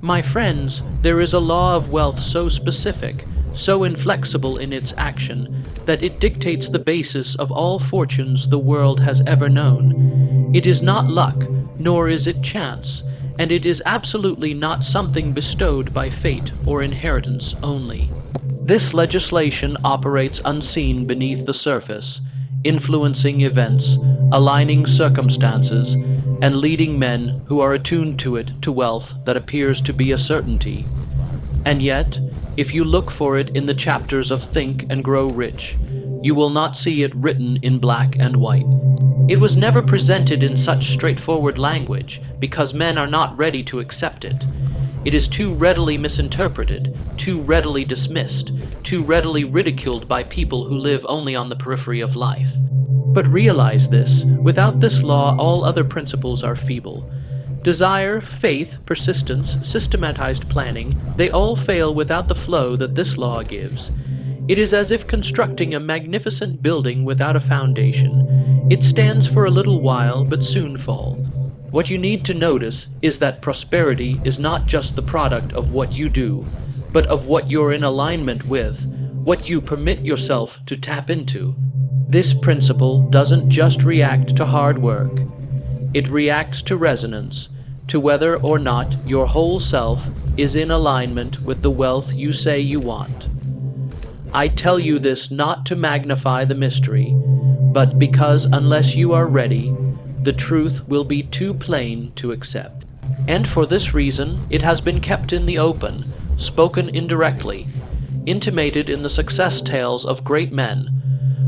My friends, there is a law of wealth so specific, so inflexible in its action, that it dictates the basis of all fortunes the world has ever known. It is not luck, nor is it chance, and it is absolutely not something bestowed by fate or inheritance only. This legislation operates unseen beneath the surface, influencing events, aligning circumstances, and leading men who are attuned to it to wealth that appears to be a certainty. And yet, if you look for it in the chapters of Think and Grow Rich, you will not see it written in black and white. It was never presented in such straightforward language because men are not ready to accept it. It is too readily misinterpreted, too readily dismissed, too readily ridiculed by people who live only on the periphery of life. But realize this, without this law all other principles are feeble. Desire, faith, persistence, systematized planning, they all fail without the flow that this law gives. It is as if constructing a magnificent building without a foundation. It stands for a little while, but soon falls. What you need to notice is that prosperity is not just the product of what you do, but of what you're in alignment with, what you permit yourself to tap into. This principle doesn't just react to hard work. It reacts to resonance, to whether or not your whole self is in alignment with the wealth you say you want. I tell you this not to magnify the mystery, but because unless you are ready, the truth will be too plain to accept. And for this reason, it has been kept in the open, spoken indirectly, intimated in the success tales of great men,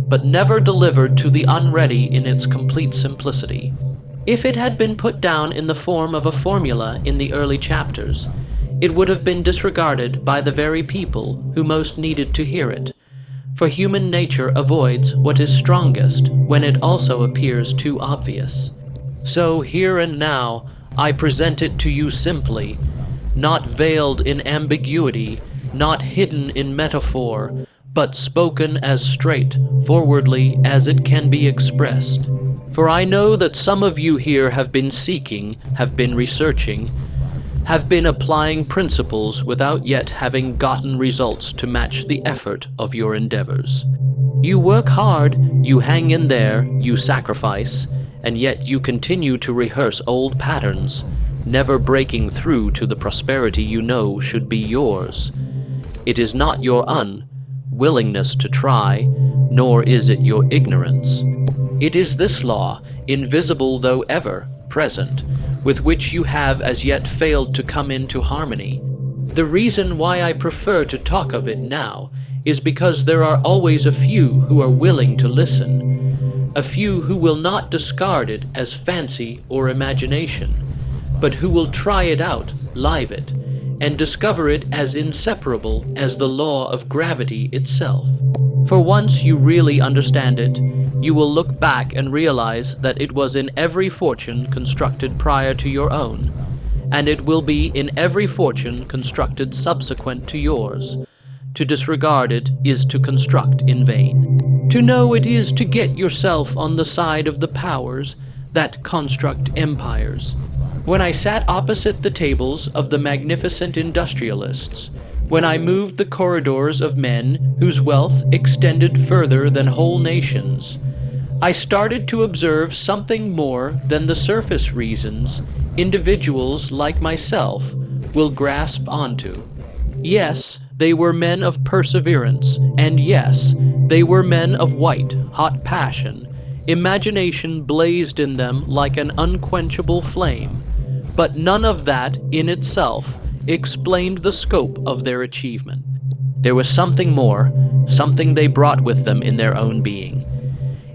but never delivered to the unready in its complete simplicity. If it had been put down in the form of a formula in the early chapters, it would have been disregarded by the very people who most needed to hear it. For human nature avoids what is strongest when it also appears too obvious. So here and now, I present it to you simply, not veiled in ambiguity, not hidden in metaphor, but spoken as straight, forwardly as it can be expressed. For I know that some of you here have been seeking, have been researching, have been applying principles without yet having gotten results to match the effort of your endeavors. You work hard, you hang in there, you sacrifice, and yet you continue to rehearse old patterns, never breaking through to the prosperity you know should be yours. It is not your unwillingness to try, nor is it your ignorance. It is this law, invisible though ever present, with which you have as yet failed to come into harmony. The reason why I prefer to talk of it now is because there are always a few who are willing to listen, a few who will not discard it as fancy or imagination, but who will try it out, live it, and discover it as inseparable as the law of gravity itself. For once you really understand it, you will look back and realize that it was in every fortune constructed prior to your own, and it will be in every fortune constructed subsequent to yours. To disregard it is to construct in vain. To know it is to get yourself on the side of the powers that construct empires. When I sat opposite the tables of the magnificent industrialists, when I moved the corridors of men whose wealth extended further than whole nations, I started to observe something more than the surface reasons individuals like myself will grasp onto. Yes, they were men of perseverance, and yes, they were men of white, hot passion. Imagination blazed in them like an unquenchable flame, but none of that in itself explained the scope of their achievement. There was something more, something they brought with them in their own being.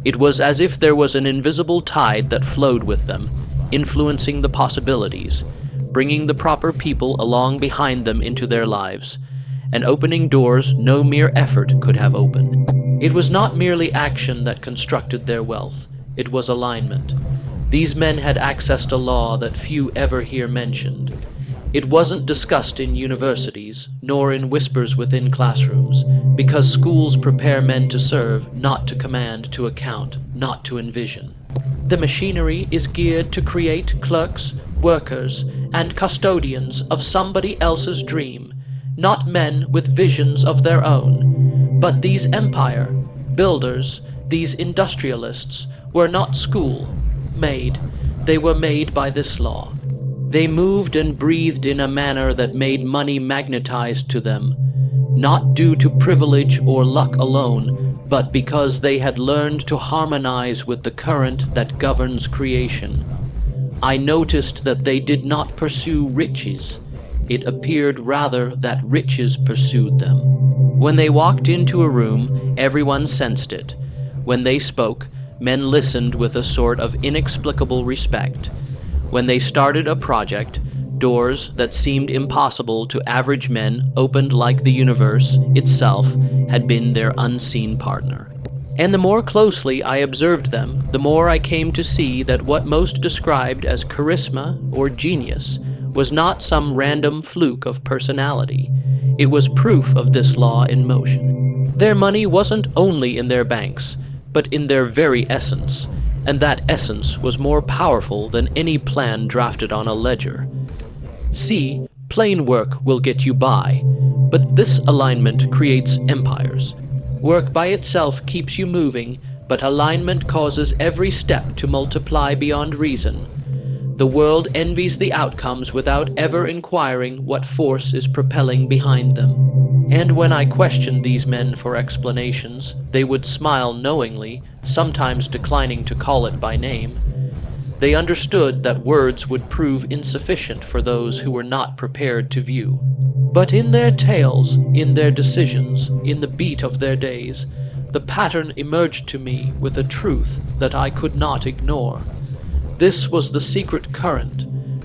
It was as if there was an invisible tide that flowed with them, influencing the possibilities, bringing the proper people along behind them into their lives, and opening doors no mere effort could have opened. It was not merely action that constructed their wealth, it was alignment. These men had accessed a law that few ever hear mentioned. It wasn't discussed in universities, nor in whispers within classrooms, because schools prepare men to serve, not to command, to account, not to envision. The machinery is geared to create clerks, workers, and custodians of somebody else's dream, not men with visions of their own. But these empire builders, these industrialists, were not school-made. They were made by this law. They moved and breathed in a manner that made money magnetized to them, not due to privilege or luck alone, but because they had learned to harmonize with the current that governs creation. I noticed that they did not pursue riches. It appeared rather that riches pursued them. When they walked into a room, everyone sensed it. When they spoke, men listened with a sort of inexplicable respect. When they started a project, doors that seemed impossible to average men opened like the universe itself had been their unseen partner. And the more closely I observed them, the more I came to see that what most described as charisma or genius was not some random fluke of personality. It was proof of this law in motion. Their money wasn't only in their banks, but in their very essence, and that essence was more powerful than any plan drafted on a ledger. See, plain work will get you by, but this alignment creates empires. Work by itself keeps you moving, but alignment causes every step to multiply beyond reason. The world envies the outcomes without ever inquiring what force is propelling behind them. And when I questioned these men for explanations, they would smile knowingly, sometimes declining to call it by name. They understood that words would prove insufficient for those who were not prepared to view. But in their tales, in their decisions, in the beat of their days, the pattern emerged to me with a truth that I could not ignore. This was the secret current,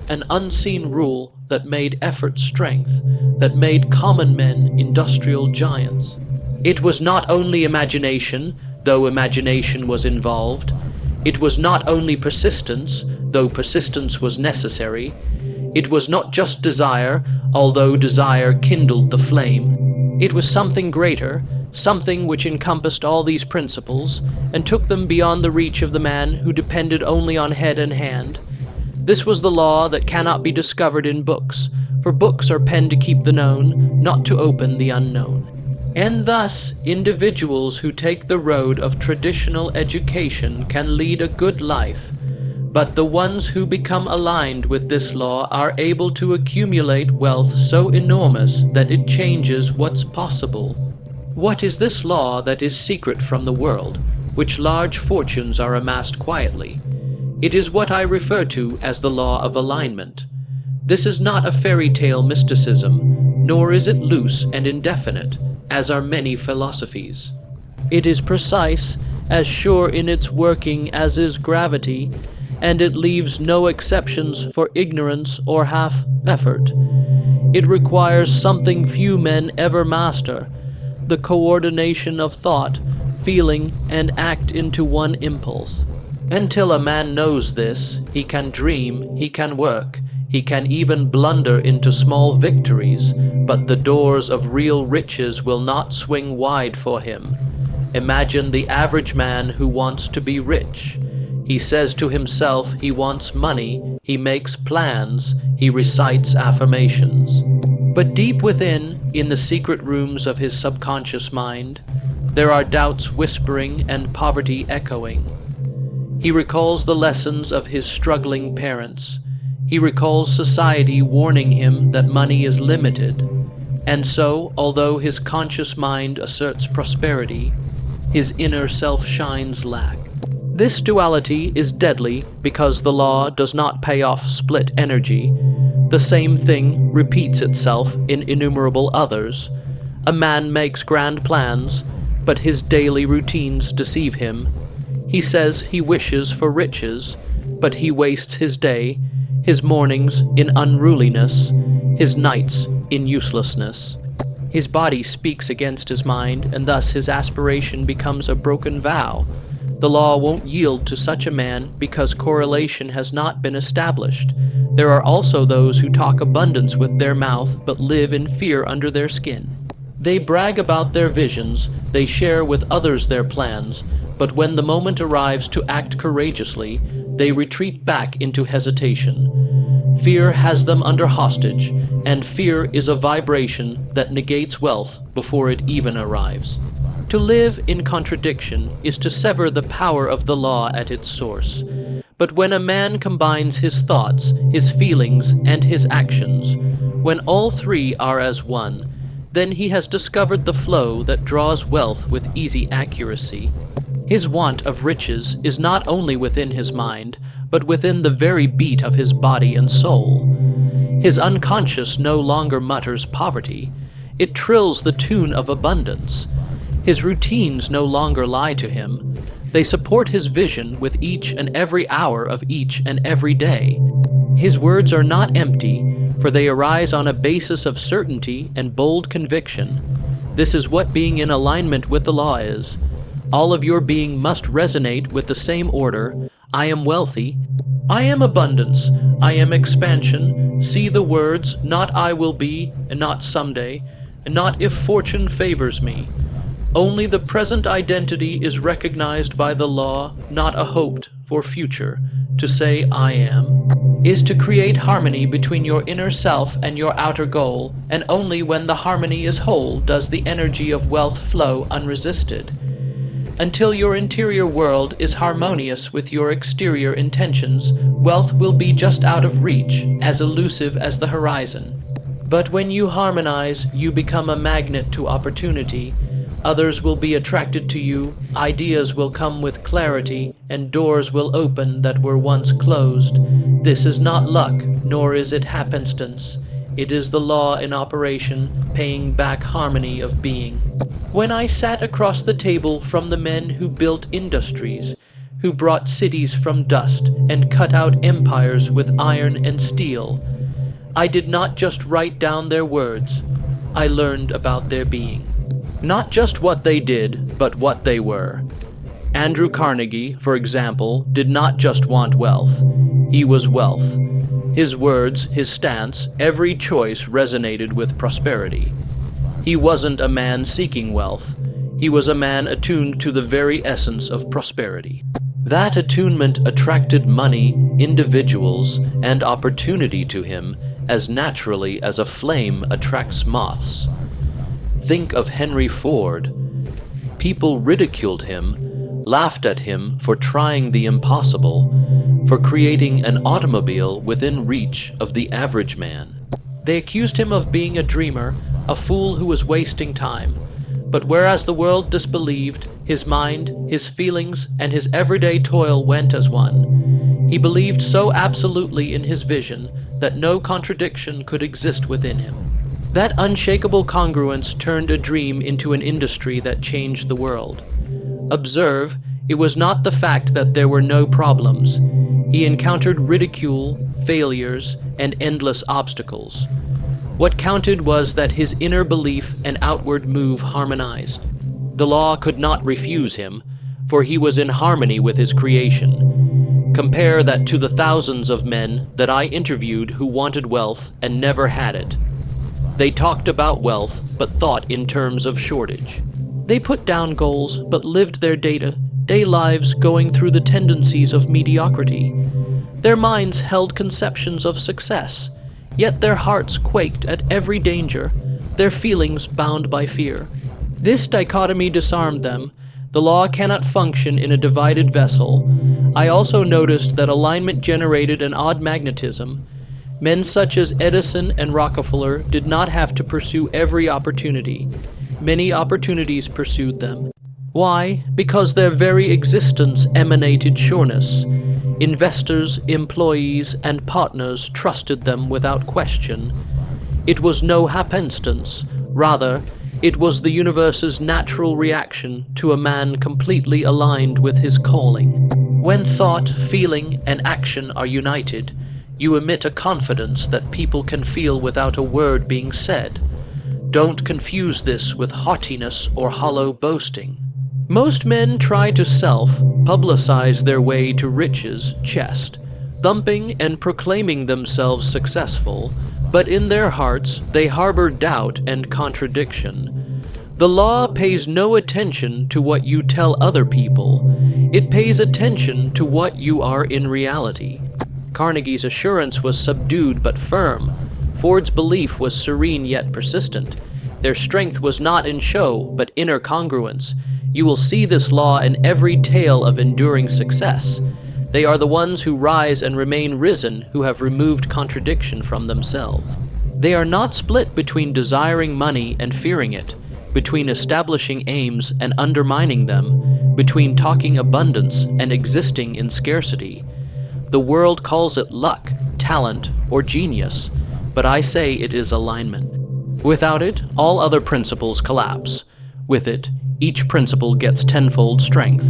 an unseen rule that made effort strength, that made common men industrial giants. It was not only imagination, though imagination was involved. It was not only persistence, though persistence was necessary. It was not just desire, although desire kindled the flame. It was something greater, something which encompassed all these principles, and took them beyond the reach of the man who depended only on head and hand. This was the law that cannot be discovered in books, for books are penned to keep the known, not to open the unknown. And thus, individuals who take the road of traditional education can lead a good life, but the ones who become aligned with this law are able to accumulate wealth so enormous that it changes what's possible. What is this law that is secret from the world, which large fortunes are amassed quietly? It is what I refer to as the law of alignment. This is not a fairy tale mysticism, nor is it loose and indefinite, as are many philosophies. It is precise, as sure in its working as is gravity, and it leaves no exceptions for ignorance or half-effort. It requires something few men ever master, the coordination of thought, feeling, and act into one impulse. Until a man knows this, he can dream, he can work, he can even blunder into small victories, but the doors of real riches will not swing wide for him. Imagine the average man who wants to be rich. He says to himself he wants money, he makes plans, he recites affirmations. But deep within, in the secret rooms of his subconscious mind, there are doubts whispering and poverty echoing. He recalls the lessons of his struggling parents. He recalls society warning him that money is limited. And so, although his conscious mind asserts prosperity, his inner self shines lack. This duality is deadly because the law does not pay off split energy. The same thing repeats itself in innumerable others. A man makes grand plans, but his daily routines deceive him. He says he wishes for riches, but he wastes his day, his mornings in unruliness, his nights in uselessness. His body speaks against his mind, and thus his aspiration becomes a broken vow. The law won't yield to such a man because correlation has not been established. There are also those who talk abundance with their mouth but live in fear under their skin. They brag about their visions, they share with others their plans, but when the moment arrives to act courageously, they retreat back into hesitation. Fear has them under hostage, and fear is a vibration that negates wealth before it even arrives. To live in contradiction is to sever the power of the law at its source. But when a man combines his thoughts, his feelings, and his actions, when all three are as one, then he has discovered the flow that draws wealth with easy accuracy. His want of riches is not only within his mind, but within the very beat of his body and soul. His unconscious no longer mutters poverty, it trills the tune of abundance. His routines no longer lie to him. They support his vision with each and every hour of each and every day. His words are not empty, for they arise on a basis of certainty and bold conviction. This is what being in alignment with the law is. All of your being must resonate with the same order. I am wealthy. I am abundance. I am expansion. See the words, not I will be, and not someday, and not if fortune favors me. Only the present identity is recognized by the law, not a hoped for future. To say I am is to create harmony between your inner self and your outer goal, and only when the harmony is whole does the energy of wealth flow unresisted. Until your interior world is harmonious with your exterior intentions, wealth will be just out of reach, as elusive as the horizon. But when you harmonize, you become a magnet to opportunity. Others will be attracted to you, ideas will come with clarity, and doors will open that were once closed. This is not luck, nor is it happenstance. It is the law in operation, paying back harmony of being. When I sat across the table from the men who built industries, who brought cities from dust and cut out empires with iron and steel, I did not just write down their words, I learned about their being. Not just what they did, but what they were. Andrew Carnegie, for example, did not just want wealth. He was wealth. His words, his stance, every choice resonated with prosperity. He wasn't a man seeking wealth. He was a man attuned to the very essence of prosperity. That attunement attracted money, individuals, and opportunity to him as naturally as a flame attracts moths. Think of Henry Ford. People ridiculed him, laughed at him for trying the impossible, for creating an automobile within reach of the average man. They accused him of being a dreamer, a fool who was wasting time. But whereas the world disbelieved, his mind, his feelings, and his everyday toil went as one. He believed so absolutely in his vision that no contradiction could exist within him. That unshakable congruence turned a dream into an industry that changed the world. Observe, it was not the fact that there were no problems. He encountered ridicule, failures, and endless obstacles. What counted was that his inner belief and outward move harmonized. The law could not refuse him, for he was in harmony with his creation. Compare that to the thousands of men that I interviewed who wanted wealth and never had it. They talked about wealth, but thought in terms of shortage. They put down goals, but lived their day lives going through the tendencies of mediocrity. Their minds held conceptions of success, yet their hearts quaked at every danger, their feelings bound by fear. This dichotomy disarmed them. The law cannot function in a divided vessel. I also noticed that alignment generated an odd magnetism. Men such as Edison and Rockefeller did not have to pursue every opportunity. Many opportunities pursued them. Why? Because their very existence emanated sureness. Investors, employees, and partners trusted them without question. It was no happenstance. Rather, it was the universe's natural reaction to a man completely aligned with his calling. When thought, feeling, and action are united, you emit a confidence that people can feel without a word being said. Don't confuse this with haughtiness or hollow boasting. Most men try to publicize their way to riches, chest, thumping and proclaiming themselves successful, but in their hearts they harbor doubt and contradiction. The law pays no attention to what you tell other people. It pays attention to what you are in reality. Carnegie's assurance was subdued but firm. Ford's belief was serene yet persistent. Their strength was not in show, but inner congruence. You will see this law in every tale of enduring success. They are the ones who rise and remain risen, who have removed contradiction from themselves. They are not split between desiring money and fearing it, between establishing aims and undermining them, between talking abundance and existing in scarcity. The world calls it luck, talent, or genius, but I say it is alignment. Without it, all other principles collapse. With it, each principle gets tenfold strength.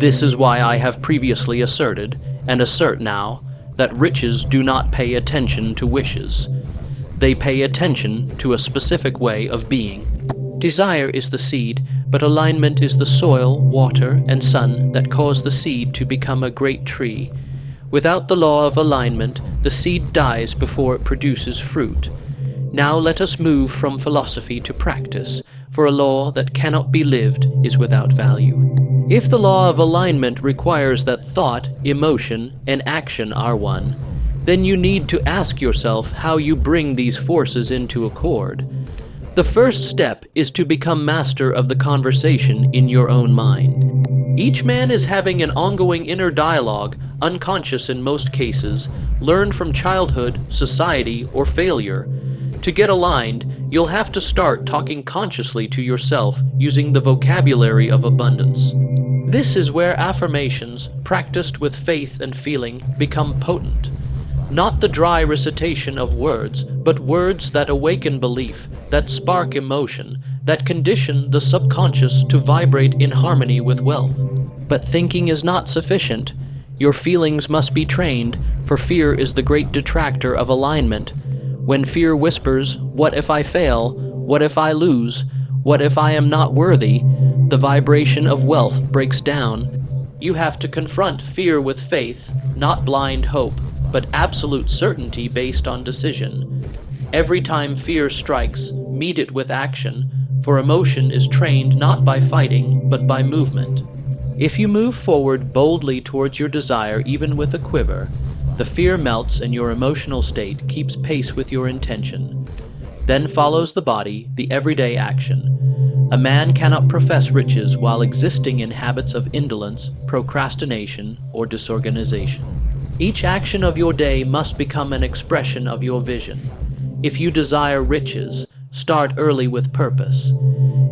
This is why I have previously asserted, and assert now, that riches do not pay attention to wishes. They pay attention to a specific way of being. Desire is the seed, but alignment is the soil, water, and sun that cause the seed to become a great tree. Without the law of alignment, the seed dies before it produces fruit. Now let us move from philosophy to practice, for a law that cannot be lived is without value. If the law of alignment requires that thought, emotion, and action are one, then you need to ask yourself how you bring these forces into accord. The first step is to become master of the conversation in your own mind. Each man is having an ongoing inner dialogue, unconscious in most cases, learned from childhood, society, or failure. To get aligned, you'll have to start talking consciously to yourself using the vocabulary of abundance. This is where affirmations, practiced with faith and feeling, become potent. Not the dry recitation of words, but words that awaken belief, that spark emotion, that condition the subconscious to vibrate in harmony with wealth. But thinking is not sufficient. Your feelings must be trained, for fear is the great detractor of alignment. When fear whispers, "What if I fail? What if I lose? What if I am not worthy?" the vibration of wealth breaks down. You have to confront fear with faith, not blind hope, but absolute certainty based on decision. Every time fear strikes, meet it with action, for emotion is trained not by fighting, but by movement. If you move forward boldly towards your desire even with a quiver, the fear melts and your emotional state keeps pace with your intention. Then follows the body, the everyday action. A man cannot profess riches while existing in habits of indolence, procrastination, or disorganization. Each action of your day must become an expression of your vision. If you desire riches, start early with purpose.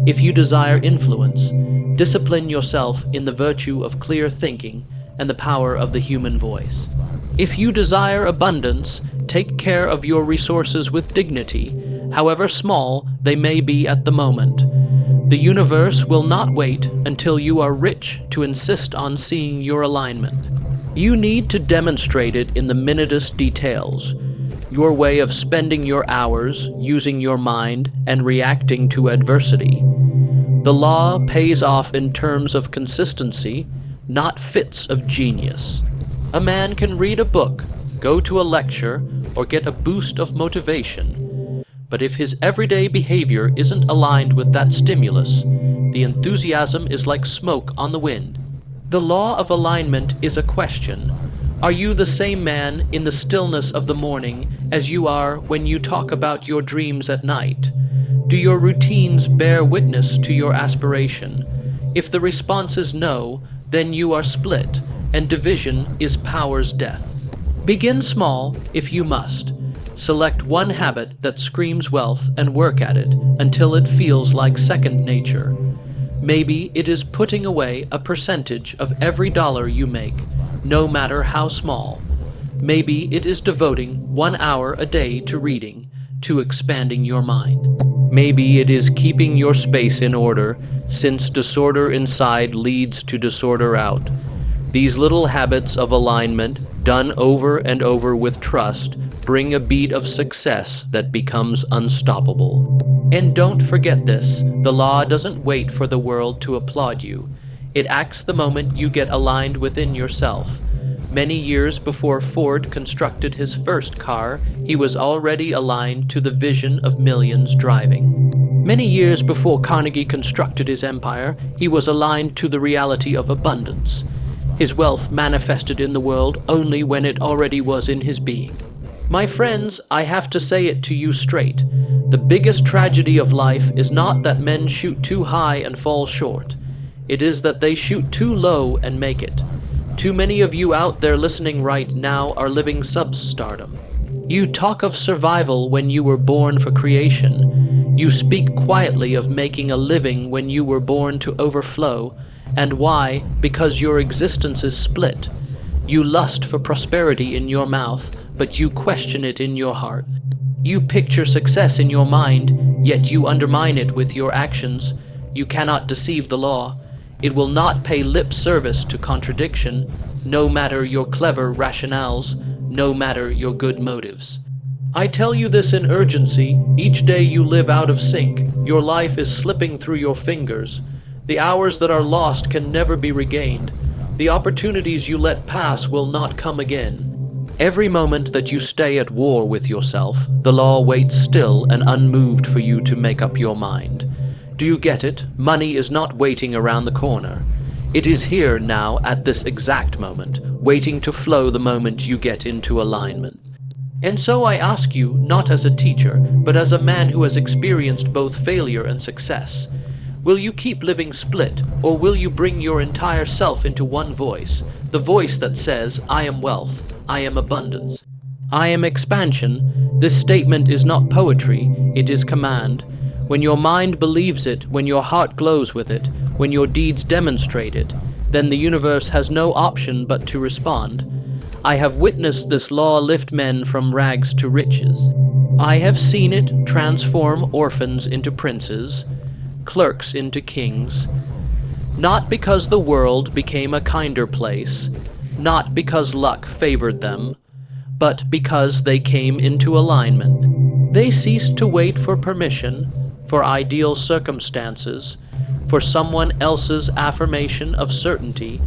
If you desire influence, discipline yourself in the virtue of clear thinking and the power of the human voice. If you desire abundance, take care of your resources with dignity, however small they may be at the moment. The universe will not wait until you are rich to insist on seeing your alignment. You need to demonstrate it in the minutest details. Your way of spending your hours, using your mind, and reacting to adversity. The law pays off in terms of consistency, not fits of genius. A man can read a book, go to a lecture, or get a boost of motivation. But if his everyday behavior isn't aligned with that stimulus, the enthusiasm is like smoke on the wind. The law of alignment is a question. Are you the same man in the stillness of the morning as you are when you talk about your dreams at night? Do your routines bear witness to your aspiration? If the response is no, then you are split, and division is power's death. Begin small if you must. Select one habit that screams wealth and work at it until it feels like second nature. Maybe it is putting away a percentage of every dollar you make, no matter how small. Maybe it is devoting 1 hour a day to reading, to expanding your mind. Maybe it is keeping your space in order, since disorder inside leads to disorder out. These little habits of alignment, done over and over with trust, bring a beat of success that becomes unstoppable. And don't forget this, the law doesn't wait for the world to applaud you. It acts the moment you get aligned within yourself. Many years before Ford constructed his first car, he was already aligned to the vision of millions driving. Many years before Carnegie constructed his empire, he was aligned to the reality of abundance. His wealth manifested in the world only when it already was in his being. My friends, I have to say it to you straight. The biggest tragedy of life is not that men shoot too high and fall short. It is that they shoot too low and make it. Too many of you out there listening right now are living sub-stardom. You talk of survival when you were born for creation. You speak quietly of making a living when you were born to overflow. And why? Because your existence is split. You lust for prosperity in your mouth, but you question it in your heart. You picture success in your mind, yet you undermine it with your actions. You cannot deceive the law. It will not pay lip service to contradiction, no matter your clever rationales, no matter your good motives. I tell you this in urgency. Each day you live out of sync. Your life is slipping through your fingers. The hours that are lost can never be regained. The opportunities you let pass will not come again. Every moment that you stay at war with yourself, the law waits still and unmoved for you to make up your mind. Do you get it? Money is not waiting around the corner. It is here now at this exact moment, waiting to flow the moment you get into alignment. And so I ask you, not as a teacher, but as a man who has experienced both failure and success, will you keep living split, or will you bring your entire self into one voice, the voice that says, I am wealth, I am abundance, I am expansion? This statement is not poetry, it is command. When your mind believes it, when your heart glows with it, when your deeds demonstrate it, then the universe has no option but to respond. I have witnessed this law lift men from rags to riches. I have seen it transform orphans into princes, clerks into kings, not because the world became a kinder place, not because luck favored them, but because they came into alignment. They ceased to wait for permission, for ideal circumstances, for someone else's affirmation of certainty,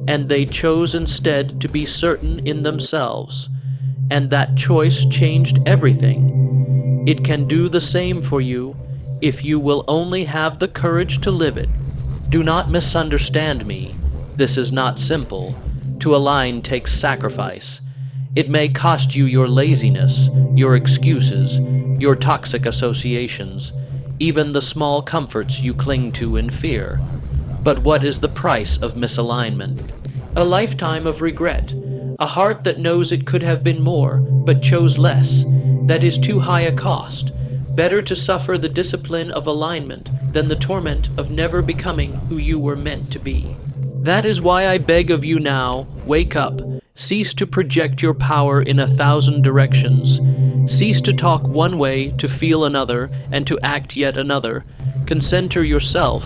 and they chose instead to be certain in themselves, and that choice changed everything. It can do the same for you if you will only have the courage to live it. Do not misunderstand me. This is not simple. To align takes sacrifice. It may cost you your laziness, your excuses, your toxic associations, even the small comforts you cling to in fear. But what is the price of misalignment? A lifetime of regret, a heart that knows it could have been more, but chose less. That is too high a cost. Better to suffer the discipline of alignment than the torment of never becoming who you were meant to be. That is why I beg of you now, wake up. Cease to project your power in 1,000 directions. Cease to talk one way, to feel another, and to act yet another. Concenter yourself.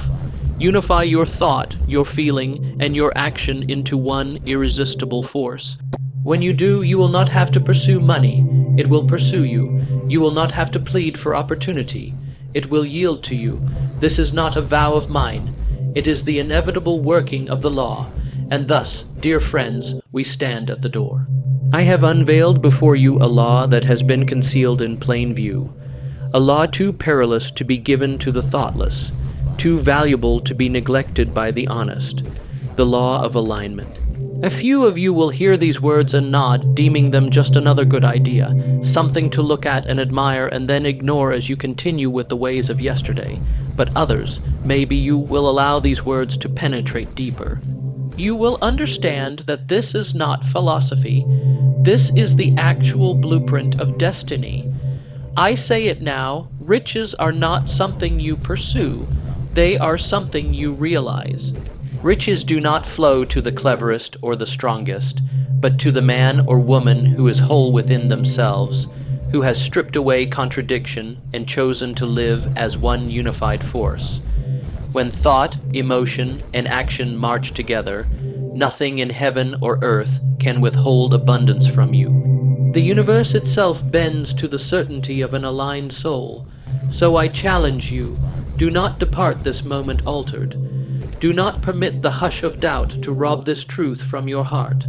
Unify your thought, your feeling, and your action into one irresistible force. When you do, you will not have to pursue money. It will pursue you. You will not have to plead for opportunity. It will yield to you. This is not a vow of mine. It is the inevitable working of the law. And thus, dear friends, we stand at the door. I have unveiled before you a law that has been concealed in plain view, a law too perilous to be given to the thoughtless, too valuable to be neglected by the honest, the law of alignment. A few of you will hear these words and nod, deeming them just another good idea, something to look at and admire and then ignore as you continue with the ways of yesterday. But others, maybe you will allow these words to penetrate deeper. You will understand that this is not philosophy. This is the actual blueprint of destiny. I say it now, riches are not something you pursue. They are something you realize. Riches do not flow to the cleverest or the strongest, but to the man or woman who is whole within themselves, who has stripped away contradiction and chosen to live as one unified force. When thought, emotion, and action march together, nothing in heaven or earth can withhold abundance from you. The universe itself bends to the certainty of an aligned soul. So I challenge you, do not depart this moment altered. Do not permit the hush of doubt to rob this truth from your heart.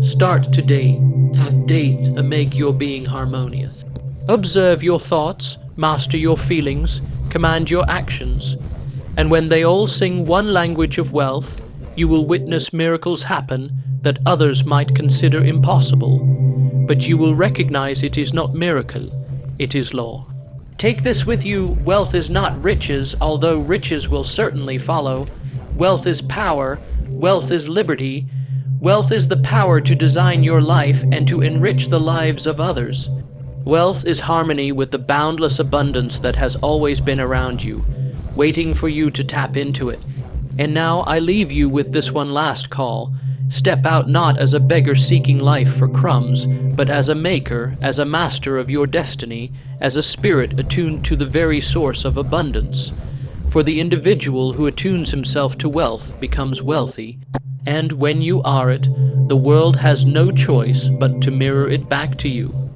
Start today, have date to make your being harmonious. Observe your thoughts, master your feelings, command your actions, and when they all sing one language of wealth, you will witness miracles happen that others might consider impossible, but you will recognize it is not miracle, it is law. Take this with you: wealth is not riches, although riches will certainly follow. Wealth is power, wealth is liberty, wealth is the power to design your life and to enrich the lives of others. Wealth is harmony with the boundless abundance that has always been around you, waiting for you to tap into it. And now I leave you with this one last call. Step out not as a beggar seeking life for crumbs, but as a maker, as a master of your destiny, as a spirit attuned to the very source of abundance. For the individual who attunes himself to wealth becomes wealthy, and when you are it, the world has no choice but to mirror it back to you.